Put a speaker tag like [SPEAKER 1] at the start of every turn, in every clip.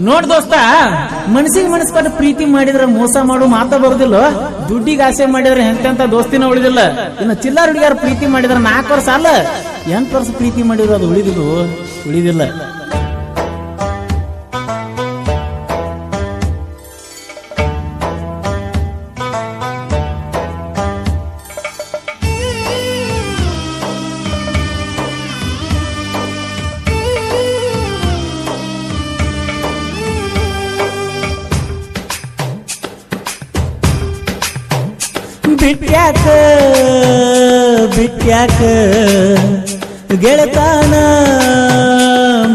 [SPEAKER 1] ನೋಡ್ ದೋಸ್ತ, ಮನಸ್ಸಿಗೆ ಮನಸ್ಸು ಕೊಟ್ಟು ಪ್ರೀತಿ ಮಾಡಿದ್ರೆ ಮೋಸ ಮಾಡು ಮಾತಾ ಬರುದಿಲ್ಲ. ದುಡ್ಡಿಗೆ ಆಸೆ ಮಾಡಿದ್ರೆ ಎಂತೆಂತ ದೋಸ್ತಿನ ಉಳಿದಿಲ್ಲ. ಇನ್ನು ಚಿಲ್ಲರ್ ಹುಡುಗಿಯಾರ ಪ್ರೀತಿ ಮಾಡಿದ್ರೆ 4 ವರ್ಷ ಅಲ್ಲ 8 ವರ್ಷ ಪ್ರೀತಿ ಮಾಡಿದ್ರು ಅದು ಉಳಿದಿಲ್ಲ. ಬಿಟ್ಯಾಕ ಗೆಳತಾನ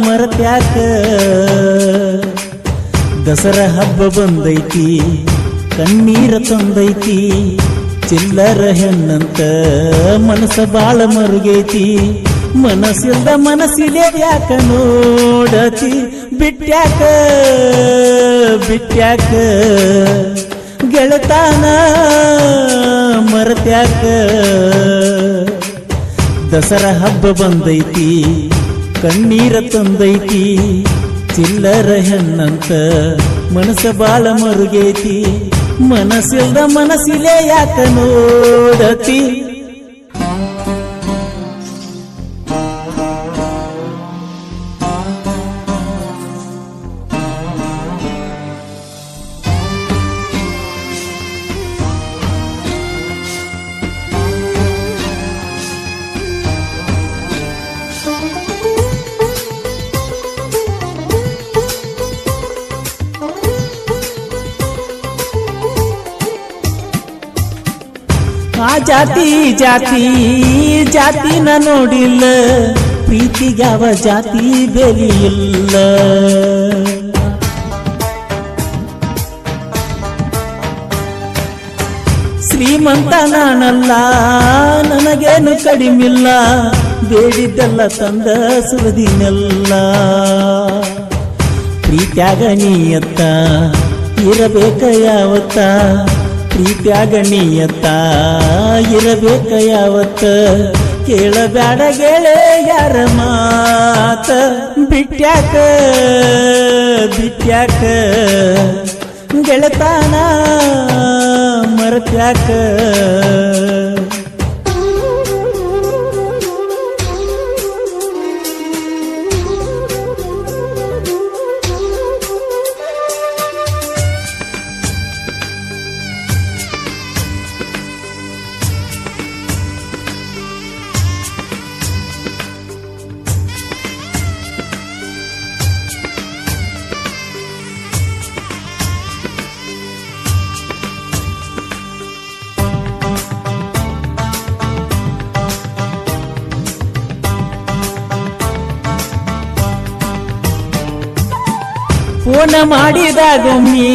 [SPEAKER 1] ಮರತ್ಯಾಕ, ದಸರಾ ಹಬ್ಬ ಬಂದೈತಿ ಕಣ್ಣೀರ ತಂದೈತಿ, ಚಿಲ್ಲರ ಹೆಣ್ಣಂತ ಮನಸ್ಸ ಬಾಳ ಮರುಗೈತಿ, ಮನಸ್ಸಿಲ್ದ ಮನಸ್ಸಿಲೆ ಯಾಕ ನೋಡತಿ. ಬಿಟ್ಯಾಕ ಗೆಳತಾನ ಮರತ್ಯಾಕ, ದಸರಾ ಹಬ್ಬ ಬಂದೈತಿ ಕಣ್ಣೀರ ತಂದೈತಿ, ಚಿಲ್ಲರ ಹೆಣ್ಣಂತ ಮನಸ್ಸ ಬಾಳ ಮರುಗೈತಿ, ಮನಸ್ಸಿಲ್ದ ಮನಸ್ಸಿಲೆ ಯಾಕ ನೋಡತಿ. ಆ ಜಾತಿನ ನೋಡಿಲ್ಲ, ಪ್ರೀತಿಗಾವ ಜಾತಿ ಬೆಲೆಯಿಲ್ಲ. ಶ್ರೀಮಂತ ನಾನಲ್ಲ ನನಗೇನು ಕಡಿಮಿಲ್ಲ, ಬೇಡಿದ್ದೆಲ್ಲ ತಂದ ಸುರದಿನೆಲ್ಲ. ಪ್ರೀತ್ಯಾಗ ನೀಯತ್ತ ಇರಬೇಕ ಯಾವತ್ತ, ಪ್ರೀತ್ಯಾಗ ನೀಯತ್ತ ಇರಬೇಕ ಯಾವತ್ತ, ಕೇಳಬ್ಯಾಡ ಗೆಳೆಯರ ಮಾತ. ಬಿಟ್ಯಾಕ ಗೆಳತಾನ ಮರತ್ಯಾಕ, ಫೋನ ಮಾಡಿದಾಗೊಮ್ಮಿ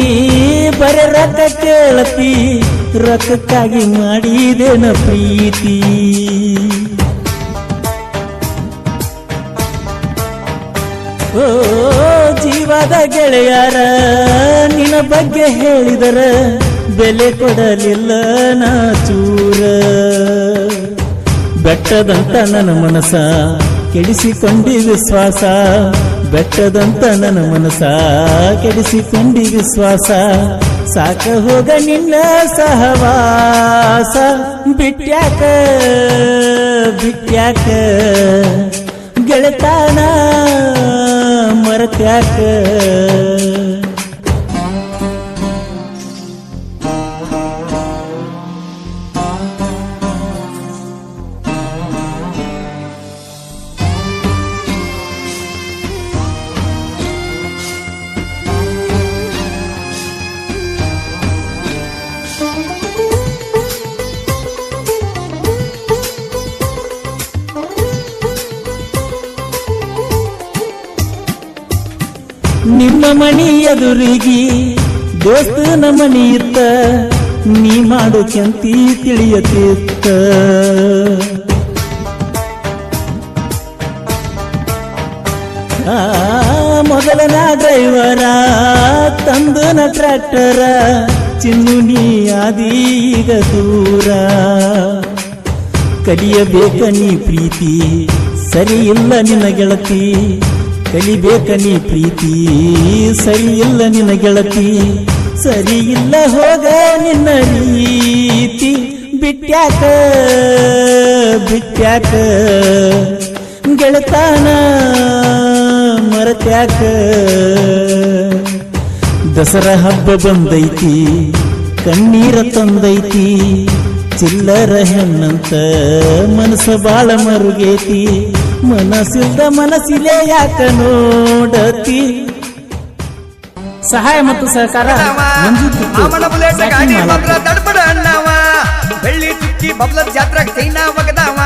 [SPEAKER 1] ಬರೆ ರೊಕ್ಕ ಕೇಳತಿ, ರೊಕ್ಕಕ್ಕಾಗಿ ಮಾಡಿದೇನ ಪ್ರೀತಿ. ಓ ಜೀವದ ಗೆಳೆಯರ ನಿನ್ನ ಬಗ್ಗೆ ಹೇಳಿದರ ಬೆಲೆ ಕೊಡಲಿಲ್ಲ ನಾ ಚೂರ. ಬೆಟ್ಟದಂತ ನನ್ನ ಮನಸ ಕೆಡಿಸಿಕೊಂಡಿ ವಿಶ್ವಾಸ, ಬೆಟ್ಟದಂತ ನನ್ನ ಮನಸ ಕೆಡಿಸಿಕೊಂಡಿ ವಿಶ್ವಾಸ, ಸಾಕ ಹೋಗ ನಿನ್ನ ಸಹವಾಸ. ಬಿಟ್ಯಾಕ ಗೆಳತಾನ ಮರತ್ಯಾಕ, ನಿಮ್ಮ ಮನಿ ಎದುರಿಗಿ ದೋಸ್ತನ ಮನಿ ಇತ್ತ, ನೀ ಮಾಡು ಕೆಂತಿ ತಿಳಿಯತಿತ್ತ. ಮೊದಲನ ಡ್ರೈವರ ತಂದನ ಟ್ರ್ಯಾಕ್ಟರ, ಚಿನ್ನು ನೀ ಆದೀಗ ದೂರ. ಕಲಿಯಬೇಕ ನೀ ಪ್ರೀತಿ ಸರಿ ಇಲ್ಲ ನಿನ್ನ ಗೆಳತಿ, ಕಲಿಬೇಕ ನೀ ಪ್ರೀತಿ ಸರಿ ಇಲ್ಲ ನಿನ್ನ ಗೆಳತಿ ಸರಿ ಇಲ್ಲ ಹೋಗ ನಿನ್ನ ರೀತಿ ಬಿಟ್ಯಾಕ ಬಿಟ್ಯಾಕ ಗೆಳತಾನ ಮರತ್ಯಾಕ ದಸರಾ ಹಬ್ಬ ಬಂದೈತಿ ಕಣ್ಣೀರ ತಂದೈತಿ ಚಿಲ್ಲರ ಹೆಣ್ಣಂತ ಮನಸ್ಸ ಬಾಳ ಮರುಗೇತಿ ಮನಸ್ಸಿಲ್ದ ಮನಸ್ಸಿಲೆ ಯಾಕ ನೋಡತಿ ಸಹಾಯ ಮತ್ತು ಸಹಕಾರ
[SPEAKER 2] ಮಾಮನ ಬುಲೆಟ್ ಗಾಡಿ ಬಬ್ಲ ತಡಪಡ ಅಣ್ಣವ ಬೆಳ್ಳಿ ಚುಕ್ಕಿ ಬಬ್ಲ ಜಾತ್ರಾಗ ಚೈನಾ ಒಗದಾವ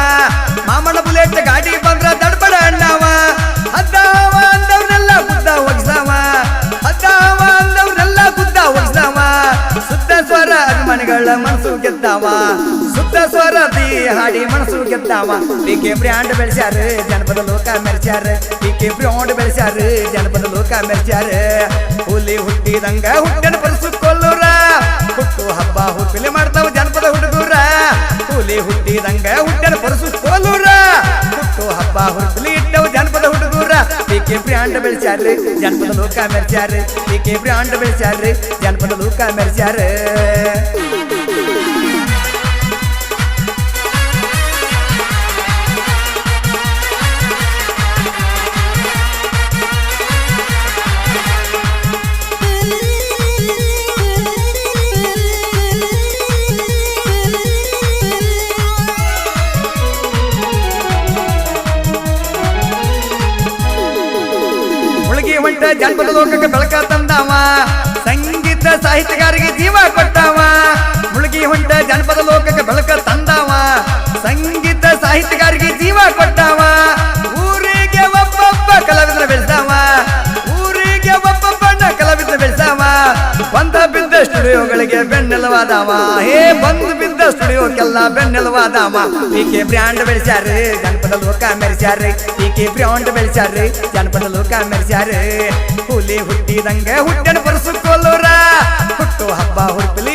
[SPEAKER 2] ಮಾಮನ ಬುಲೆಟ್ ಗಾಡಿ ಬಂದ್ರ ತಡಪಡ ಅಣ್ಣವ ಅದ್ದಾವ ಅಂದವ್ರನ್ನೆಲ್ಲ ಗುದ್ದ ಒಗ್ಸಾವ ಅದ್ದಾವ ಅಂದವ್ರನ್ನೆಲ್ಲ ಗುದ್ದ ಒಗ್ಸಾವ ಸುತ್ತ ಸ್ವರ ಅಭಿಮಾನಿಗಳ ಮನಸ್ಸು ಗೆದ್ದಾವ ಸುತ್ತ ಸ್ವರ ಹಾಡಿ ಮನಸ್ಸು ಗೆದ್ದಾವ ಪಿಕೆ ಬ್ರ್ಯಾಂಡ್ ಬೆಳೆಸ್ಯಾರ ಜನಪದ ಲೋಕ ಮೆರೆಸ್ಯಾರ ಪಿಕೆ ಬ್ರ್ಯಾಂಡ್ ಬೆಳೆಸ್ಯಾರ ಜನಪದ ಲೋಕ ಮೆರೆಸ್ಯಾರ ಹುಲಿ ಹುಟ್ಟಿದಂಗ ಹುಟ್ಟನ ಪರಸು ಕೊಲ್ಲೂರ ಹುಟ್ಟು ಹಬ್ಬ ಹುಟ್ಟಲಿ ಮಾಡ್ತಾವ ಜನಪದ ಹುಡುಗೂರ ಹುಲಿ ಹುಟ್ಟಿದಂಗ ಹುಟ್ಟನ ಪರಸು ಕೊಲ್ಲೂರ ಹುಟ್ಟು ಹಬ್ಬ ಹುಟ್ಟಲಿ ಇಟ್ಟವು ಜನಪದ ಹುಡುಗೂರ ಪಿಕೆ ಬ್ರ್ಯಾಂಡ್ ಬೆಳೆಸ್ಯಾರ ಜನಪದ ಲೋಕ ಮೆರೆಸ್ಯಾರ ಪಿಕೆ ಬ್ರ್ಯಾಂಡ್ ಬೆಳೆಸ್ಯಾರ ಜನಪದ ಲೋಕ ಮೆರೆಸ್ಯಾರ ಹೊಂಟ ಜನಪದ ಲೋಕಕ್ಕೆ ಬೆಳಕ ತಂದಾವ ಸಂಗೀತ ಸಾಹಿತ್ಯಗಾರಿಗೆ ಜೀವ ಕೊಟ್ಟಾವ ಮುಳುಗಿ ಹೊಂಟ ಜನಪದ ಲೋಕಕ್ಕೆ ಬೆಳಕ ತಂದಾವ ಸಂಗೀತ ಸಾಹಿತ್ಯಗಾರಿಗೆ ಜೀವ ಕೊಟ್ಟಾವ ಊರಿಗೆ ಒಬ್ಬೊಬ್ಬ ಕಲಾವಿದರ ಬೆಳೆಸಾವ ಊರಿಗೆ ಒಬ್ಬೊಬ್ಬನ ಕಲಾವಿದರ ಬೆಳೆಸಾವ ಬಂದ ಬಿದ್ದ ಸ್ಟುಡಿಯೋಗಳಿಗೆ ಬೆನ್ನೆಲುವಾದವ ಹೇ ಬಂದು ಬಿದ್ದ ಸ್ಟುಡಿಯೋಕ್ಕೆಲ್ಲ ಬೆನ್ನೆಲುವಾದವ ಪಿಕೆ ಬ್ರ್ಯಾಂಡ್ ಬೆಳೆಸ್ಯಾರ ಜನಪದ ಲೋಕ ಮೆರೆಸ್ಯಾರ ಪಿಕೆ ಬ್ರ್ಯಾಂಡ್ ಬೆಳೆಸ್ಯಾರ ಜನಪದ ಲೋಕ ಮೆರೆಸ್ಯಾರ ಹುಲಿ ಹುಟ್ಟಿದಂಗ ಹುಟ್ಟನ ಪರಸು ಕೊಲ್ಲೂರ ಹುಟ್ಟು ಹಬ್ಬ ಹುಟ್ಟಲಿ